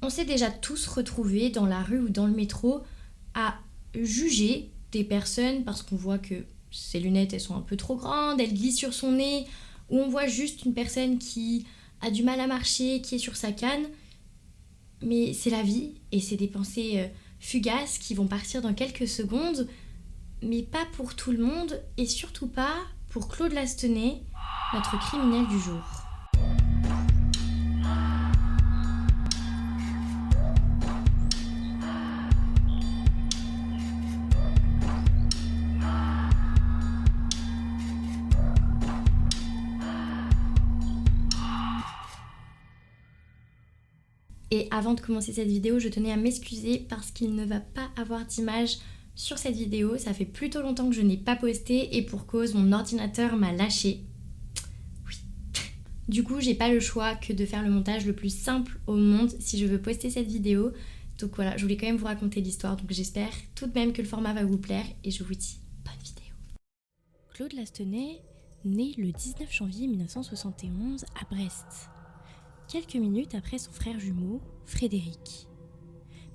On s'est déjà tous retrouvés dans la rue ou dans le métro à juger des personnes parce qu'on voit que ses lunettes elles sont un peu trop grandes, elles glissent sur son nez, ou on voit juste une personne qui a du mal à marcher, qui est sur sa canne. Mais c'est la vie et c'est des pensées fugaces qui vont partir dans quelques secondes, mais pas pour tout le monde et surtout pas pour Claude Lastenay, notre criminel du jour. Et avant de commencer cette vidéo, je tenais à m'excuser parce qu'il ne va pas avoir d'image sur cette vidéo. Ça fait plutôt longtemps que je n'ai pas posté et pour cause, mon ordinateur m'a lâché. Oui. Du coup, j'ai pas le choix que de faire le montage le plus simple au monde si je veux poster cette vidéo. Donc voilà, je voulais quand même vous raconter l'histoire. Donc j'espère tout de même que le format va vous plaire et je vous dis bonne vidéo. Claude Lastenay, né le 19 janvier 1971 à Brest. Quelques minutes après son frère jumeau, Frédéric.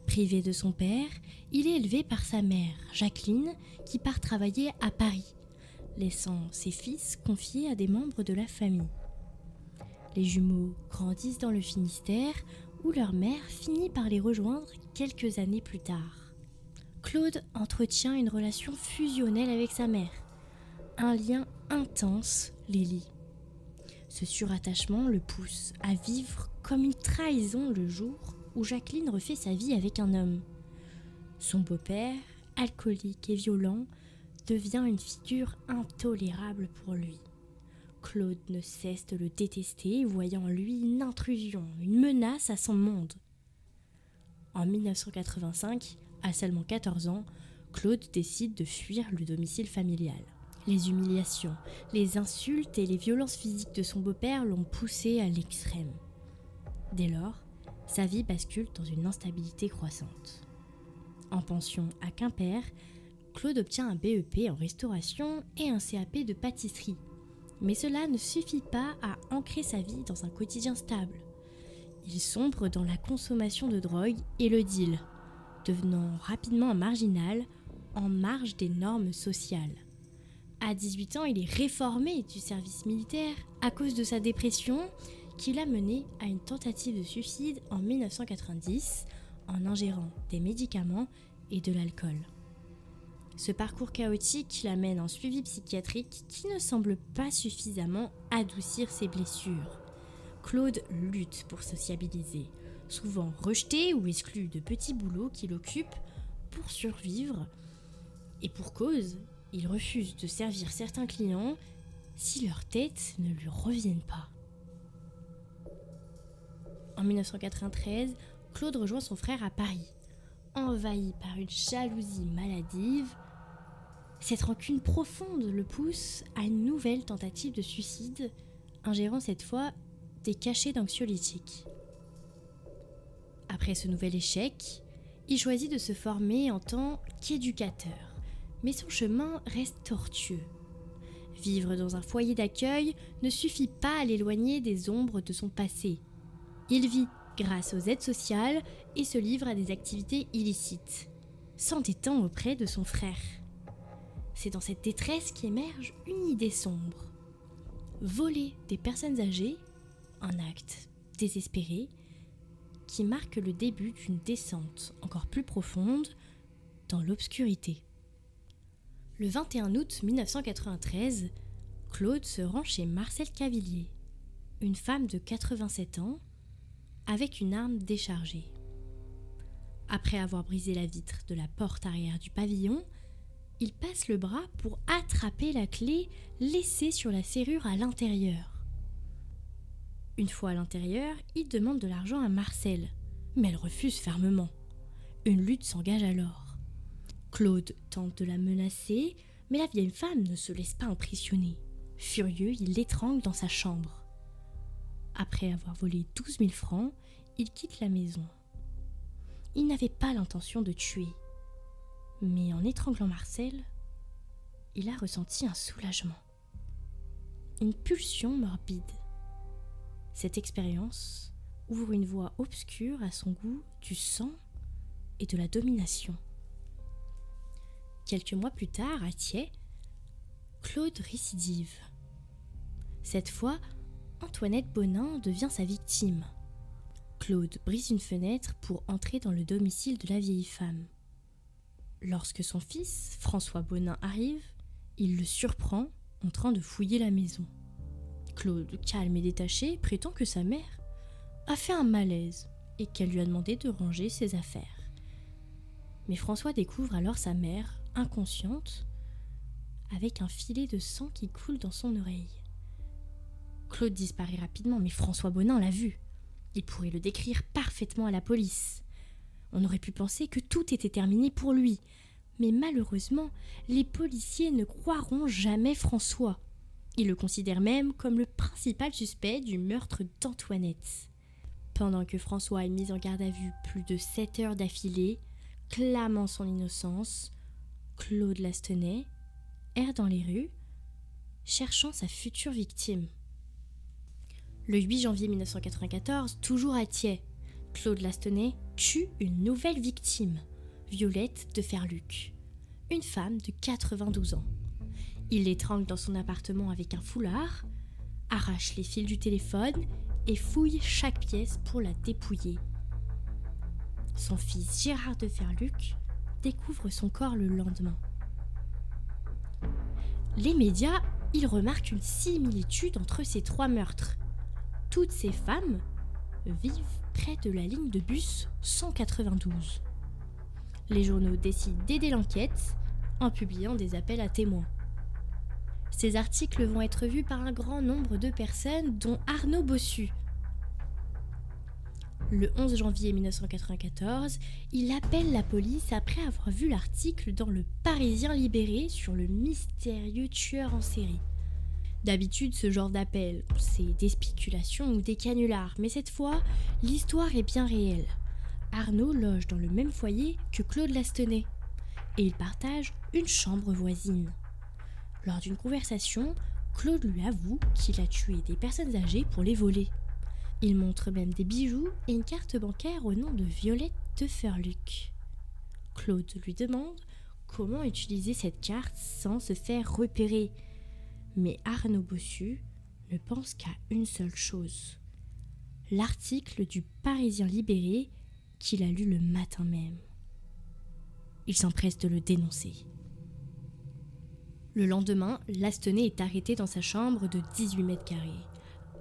Privé de son père, il est élevé par sa mère, Jacqueline, qui part travailler à Paris, laissant ses fils confiés à des membres de la famille. Les jumeaux grandissent dans le Finistère, où leur mère finit par les rejoindre quelques années plus tard. Claude entretient une relation fusionnelle avec sa mère. Un lien intense les lie. Ce surattachement le pousse à vivre comme une trahison le jour où Jacqueline refait sa vie avec un homme. Son beau-père, alcoolique et violent, devient une figure intolérable pour lui. Claude ne cesse de le détester, voyant en lui une intrusion, une menace à son monde. En 1985, à seulement 14 ans, Claude décide de fuir le domicile familial. Les humiliations, les insultes et les violences physiques de son beau-père l'ont poussé à l'extrême. Dès lors, sa vie bascule dans une instabilité croissante. En pension à Quimper, Claude obtient un BEP en restauration et un CAP de pâtisserie. Mais cela ne suffit pas à ancrer sa vie dans un quotidien stable. Il sombre dans la consommation de drogue et le deal, devenant rapidement un marginal en marge des normes sociales. À 18 ans, il est réformé du service militaire à cause de sa dépression qui l'a mené à une tentative de suicide en 1990 en ingérant des médicaments et de l'alcool. Ce parcours chaotique l'amène en suivi psychiatrique qui ne semble pas suffisamment adoucir ses blessures. Claude lutte pour sociabiliser, souvent rejeté ou exclu de petits boulots qu'il occupe pour survivre. Et pour cause, il refuse de servir certains clients si leurs têtes ne lui reviennent pas. En 1993, Claude rejoint son frère à Paris. Envahi par une jalousie maladive, cette rancune profonde le pousse à une nouvelle tentative de suicide, ingérant cette fois des cachets d'anxiolytiques. Après ce nouvel échec, il choisit de se former en tant qu'éducateur. Mais son chemin reste tortueux. Vivre dans un foyer d'accueil ne suffit pas à l'éloigner des ombres de son passé. Il vit grâce aux aides sociales et se livre à des activités illicites, s'entêtant auprès de son frère. C'est dans cette détresse qu'émerge une idée sombre. Voler des personnes âgées, un acte désespéré, qui marque le début d'une descente encore plus profonde dans l'obscurité. Le 21 août 1993, Claude se rend chez Marcelle Cavillier, une femme de 87 ans, avec une arme déchargée. Après avoir brisé la vitre de la porte arrière du pavillon, il passe le bras pour attraper la clé laissée sur la serrure à l'intérieur. Une fois à l'intérieur, il demande de l'argent à Marcelle, mais elle refuse fermement. Une lutte s'engage alors. Claude tente de la menacer, mais la vieille femme ne se laisse pas impressionner. Furieux, il l'étrangle dans sa chambre. Après avoir volé 12 000 francs, il quitte la maison. Il n'avait pas l'intention de tuer. Mais en étranglant Marcelle, il a ressenti un soulagement. Une pulsion morbide. Cette expérience ouvre une voie obscure à son goût du sang et de la domination. Quelques mois plus tard, à Thiais, Claude récidive. Cette fois, Antoinette Bonin devient sa victime. Claude brise une fenêtre pour entrer dans le domicile de la vieille femme. Lorsque son fils, François Bonin, arrive, il le surprend en train de fouiller la maison. Claude, calme et détaché, prétend que sa mère a fait un malaise et qu'elle lui a demandé de ranger ses affaires. Mais François découvre alors sa mère, inconsciente, avec un filet de sang qui coule dans son oreille. Claude disparaît rapidement, mais François Bonin l'a vu. Il pourrait le décrire parfaitement à la police. On aurait pu penser que tout était terminé pour lui. Mais malheureusement, les policiers ne croiront jamais François. Ils le considèrent même comme le principal suspect du meurtre d'Antoinette. Pendant que François est mis en garde à vue plus de 7 heures d'affilée, clamant son innocence, Claude Lastenay erre dans les rues, cherchant sa future victime. Le 8 janvier 1994, toujours à Thiais, Claude Lastenay tue une nouvelle victime, Violette de Ferluc, une femme de 92 ans. Il l'étrangle dans son appartement avec un foulard, arrache les fils du téléphone et fouille chaque pièce pour la dépouiller. Son fils Gérard de Ferluc découvre son corps le lendemain. Les médias, ils remarquent une similitude entre ces 3 meurtres. Toutes ces femmes vivent près de la ligne de bus 192. Les journaux décident d'aider l'enquête en publiant des appels à témoins. Ces articles vont être vus par un grand nombre de personnes, dont Arnaud Bossu. Le 11 janvier 1994, il appelle la police après avoir vu l'article dans Le Parisien libéré sur le mystérieux tueur en série. D'habitude, ce genre d'appel, c'est des spéculations ou des canulars, mais cette fois, l'histoire est bien réelle. Arnaud loge dans le même foyer que Claude Lastenay, et ils partagent une chambre voisine. Lors d'une conversation, Claude lui avoue qu'il a tué des personnes âgées pour les voler. Il montre même des bijoux et une carte bancaire au nom de Violette de Ferluc. Claude lui demande comment utiliser cette carte sans se faire repérer. Mais Arnaud Bossu ne pense qu'à une seule chose. L'article du Parisien libéré qu'il a lu le matin même. Il s'empresse de le dénoncer. Le lendemain, Lastenay est arrêté dans sa chambre de 18 mètres carrés,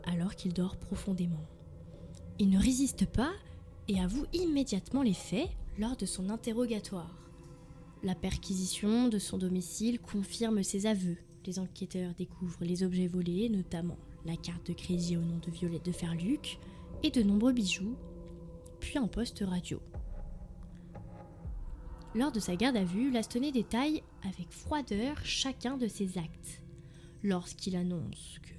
alors qu'il dort profondément. Il ne résiste pas et avoue immédiatement les faits lors de son interrogatoire. La perquisition de son domicile confirme ses aveux. Les enquêteurs découvrent les objets volés, notamment la carte de crédit au nom de Violette de Ferluc et de nombreux bijoux, puis un poste radio. Lors de sa garde à vue, Lastenay détaille avec froideur chacun de ses actes. Lorsqu'il annonce que,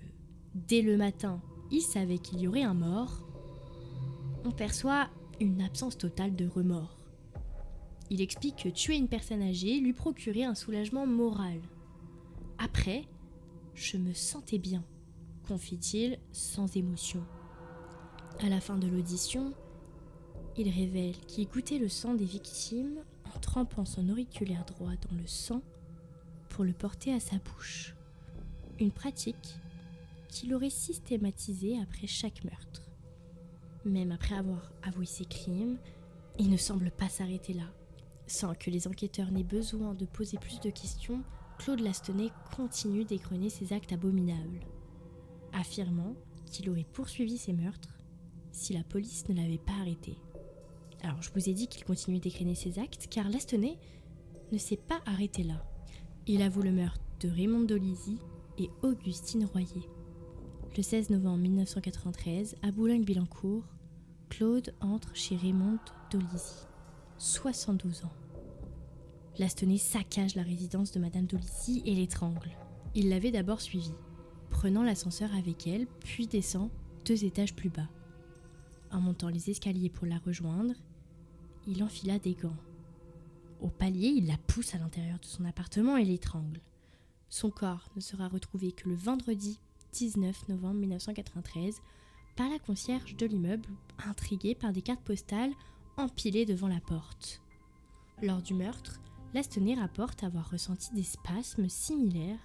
dès le matin, il savait qu'il y aurait un mort, on perçoit une absence totale de remords. Il explique que tuer une personne âgée lui procurait un soulagement moral. Après, je me sentais bien, confie-t-il sans émotion. À la fin de l'audition, il révèle qu'il goûtait le sang des victimes en trempant son auriculaire droit dans le sang pour le porter à sa bouche. Une pratique qu'il aurait systématisée après chaque meurtre. Même après avoir avoué ses crimes, il ne semble pas s'arrêter là. Sans que les enquêteurs n'aient besoin de poser plus de questions, Claude Lastenay continue d'égrener ses actes abominables, affirmant qu'il aurait poursuivi ses meurtres si la police ne l'avait pas arrêté. Alors, je vous ai dit qu'il continuait d'égrener ses actes, car Lastenay ne s'est pas arrêté là. Il avoue le meurtre de Raymond Dolisi et Augustine Royer. Le 16 novembre 1993, à Boulogne-Billancourt, Claude entre chez Raymond Dolisi, 72 ans. Lastenay saccage la résidence de Madame Dolisi et l'étrangle. Il l'avait d'abord suivie, prenant l'ascenseur avec elle, puis descend 2 étages plus bas. En montant les escaliers pour la rejoindre, il enfila des gants. Au palier, il la pousse à l'intérieur de son appartement et l'étrangle. Son corps ne sera retrouvé que le vendredi 19 novembre 1993, par la concierge de l'immeuble, intriguée par des cartes postales empilées devant la porte. Lors du meurtre, Lastoney rapporte avoir ressenti des spasmes similaires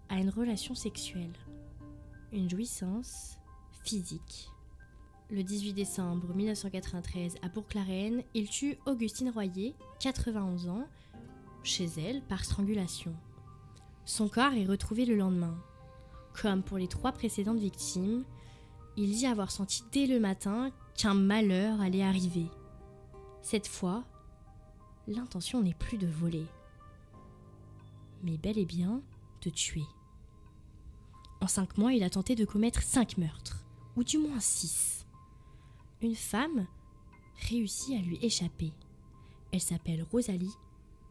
à une relation sexuelle, une jouissance physique. Le 18 décembre 1993, à Bourg-la-Reine, il tue Augustine Royer, 91 ans, chez elle par strangulation. Son corps est retrouvé le lendemain. Comme pour les 3 précédentes victimes, il dit avoir senti dès le matin qu'un malheur allait arriver. Cette fois, l'intention n'est plus de voler, mais bel et bien de tuer. En 5 mois, il a tenté de commettre 5 meurtres, ou du moins 6. Une femme réussit à lui échapper. Elle s'appelle Rosalie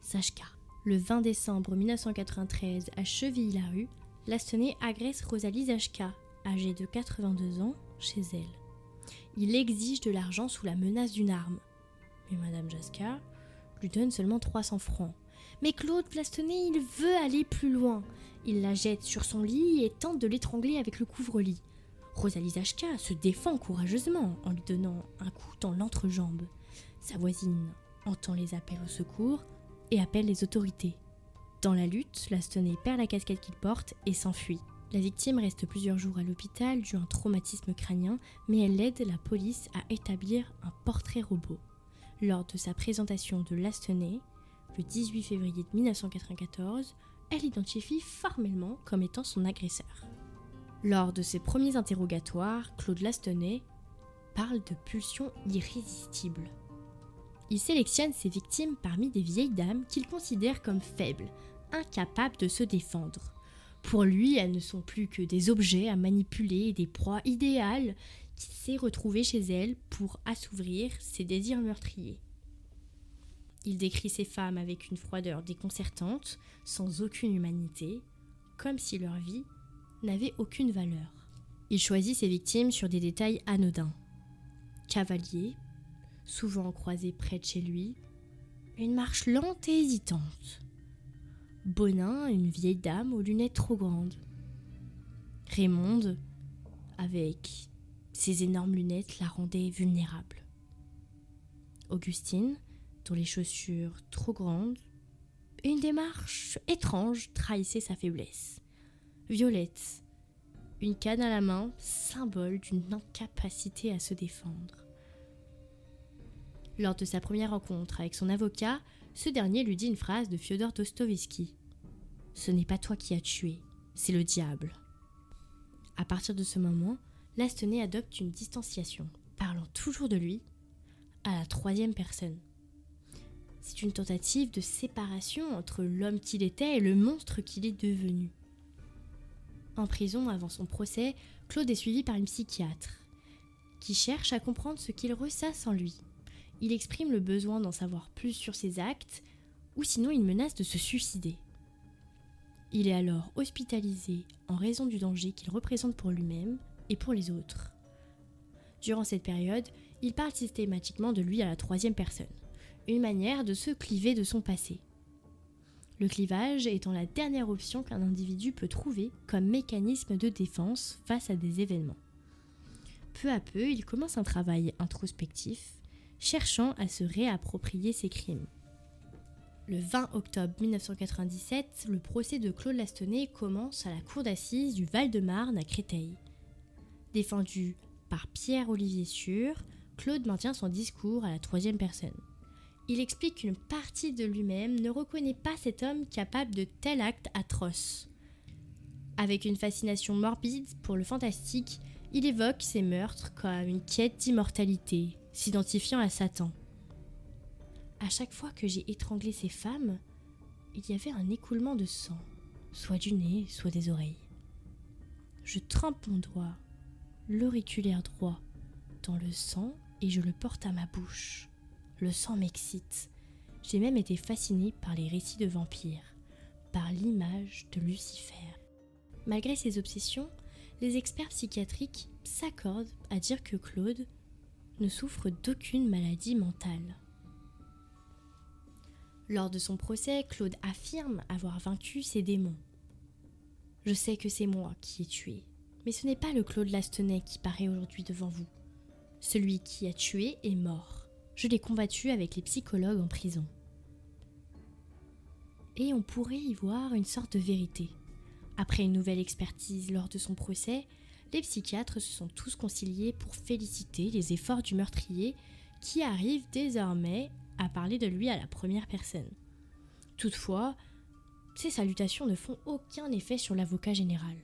Zajka. Le 20 décembre 1993, à Chevilly-Larue, Lastoney agresse Rosalie Zajka, âgée de 82 ans, chez elle. Il exige de l'argent sous la menace d'une arme. Mais Madame Zajka lui donne seulement 300 francs. Mais Claude Lastoney, il veut aller plus loin. Il la jette sur son lit et tente de l'étrangler avec le couvre-lit. Rosalie Zajka se défend courageusement en lui donnant un coup dans l'entrejambe. Sa voisine entend les appels au secours et appelle les autorités. Dans la lutte, Lastoney perd la casquette qu'il porte et s'enfuit. La victime reste plusieurs jours à l'hôpital dû à un traumatisme crânien, mais elle aide la police à établir un portrait robot. Lors de sa présentation de Lastoney, le 18 février 1994, elle l'identifie formellement comme étant son agresseur. Lors de ses premiers interrogatoires, Claude Lastoney parle de pulsions irrésistibles. Il sélectionne ses victimes parmi des vieilles dames qu'il considère comme faibles, incapables de se défendre. Pour lui, elles ne sont plus que des objets à manipuler et des proies idéales qu'il sait retrouver chez elles pour assouvir ses désirs meurtriers. Il décrit ces femmes avec une froideur déconcertante, sans aucune humanité, comme si leur vie n'avait aucune valeur. Il choisit ses victimes sur des détails anodins. Cavalier, souvent croisé près de chez lui, une marche lente et hésitante. Bonin, une vieille dame aux lunettes trop grandes. Raymonde, avec ses énormes lunettes, la rendait vulnérable. Augustine, dont les chaussures trop grandes et une démarche étrange trahissait sa faiblesse. Violette, une canne à la main, symbole d'une incapacité à se défendre. Lors de sa première rencontre avec son avocat, ce dernier lui dit une phrase de Fyodor Dostoïevski. « Ce n'est pas toi qui as tué, c'est le diable. » À partir de ce moment, Lastoney adopte une distanciation, parlant toujours de lui à la 3e personne. C'est une tentative de séparation entre l'homme qu'il était et le monstre qu'il est devenu. En prison, avant son procès, Claude est suivi par une psychiatre qui cherche à comprendre ce qu'il ressasse en lui. Il exprime le besoin d'en savoir plus sur ses actes, ou sinon il menace de se suicider. Il est alors hospitalisé en raison du danger qu'il représente pour lui-même et pour les autres. Durant cette période, il parle systématiquement de lui à la 3e personne, une manière de se cliver de son passé. Le clivage étant la dernière option qu'un individu peut trouver comme mécanisme de défense face à des événements. Peu à peu, il commence un travail introspectif, cherchant à se réapproprier ses crimes. Le 20 octobre 1997, le procès de Claude Lastoney commence à la cour d'assises du Val-de-Marne à Créteil. Défendu par Pierre-Olivier Sûr, Claude maintient son discours à la 3e personne. Il explique qu'une partie de lui-même ne reconnaît pas cet homme capable de tels actes atroces. Avec une fascination morbide pour le fantastique, il évoque ces meurtres comme une quête d'immortalité, s'identifiant à Satan. À chaque fois que j'ai étranglé ces femmes, il y avait un écoulement de sang, soit du nez, soit des oreilles. Je trempe mon doigt, l'auriculaire droit, dans le sang et je le porte à ma bouche. Le sang m'excite. J'ai même été fascinée par les récits de vampires, par l'image de Lucifer. Malgré ses obsessions, les experts psychiatriques s'accordent à dire que Claude ne souffre d'aucune maladie mentale. Lors de son procès, Claude affirme avoir vaincu ses démons. « Je sais que c'est moi qui ai tué, Mais ce n'est pas le Claude Lastenay qui paraît aujourd'hui devant vous. Celui qui a tué est mort. Je l'ai combattu avec les psychologues en prison. Et on pourrait y voir une sorte de vérité. Après une nouvelle expertise lors de son procès, les psychiatres se sont tous conciliés pour féliciter les efforts du meurtrier qui arrive désormais à parler de lui à la première personne. Toutefois, ces salutations ne font aucun effet sur l'avocat général.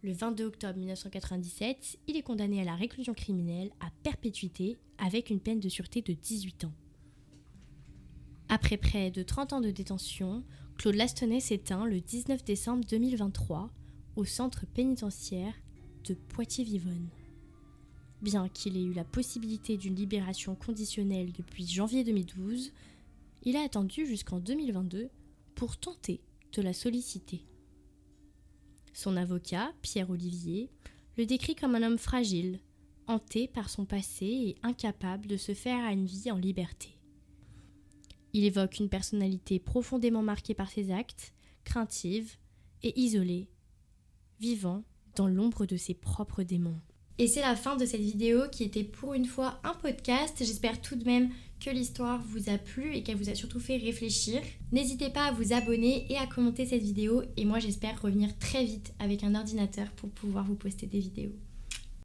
Le 22 octobre 1997, il est condamné à la réclusion criminelle à perpétuité avec une peine de sûreté de 18 ans. Après près de 30 ans de détention, Claude Lastenay s'éteint le 19 décembre 2023 au centre pénitentiaire de Poitiers-Vivonne. Bien qu'il ait eu la possibilité d'une libération conditionnelle depuis janvier 2012, il a attendu jusqu'en 2022 pour tenter de la solliciter. Son avocat, Pierre Olivier, le décrit comme un homme fragile, hanté par son passé et incapable de se faire à une vie en liberté. Il évoque une personnalité profondément marquée par ses actes, craintive et isolée, vivant dans l'ombre de ses propres démons. Et c'est la fin de cette vidéo qui était pour une fois un podcast. J'espère tout de même que l'histoire vous a plu et qu'elle vous a surtout fait réfléchir. N'hésitez pas à vous abonner et à commenter cette vidéo. Et moi j'espère revenir très vite avec un ordinateur pour pouvoir vous poster des vidéos.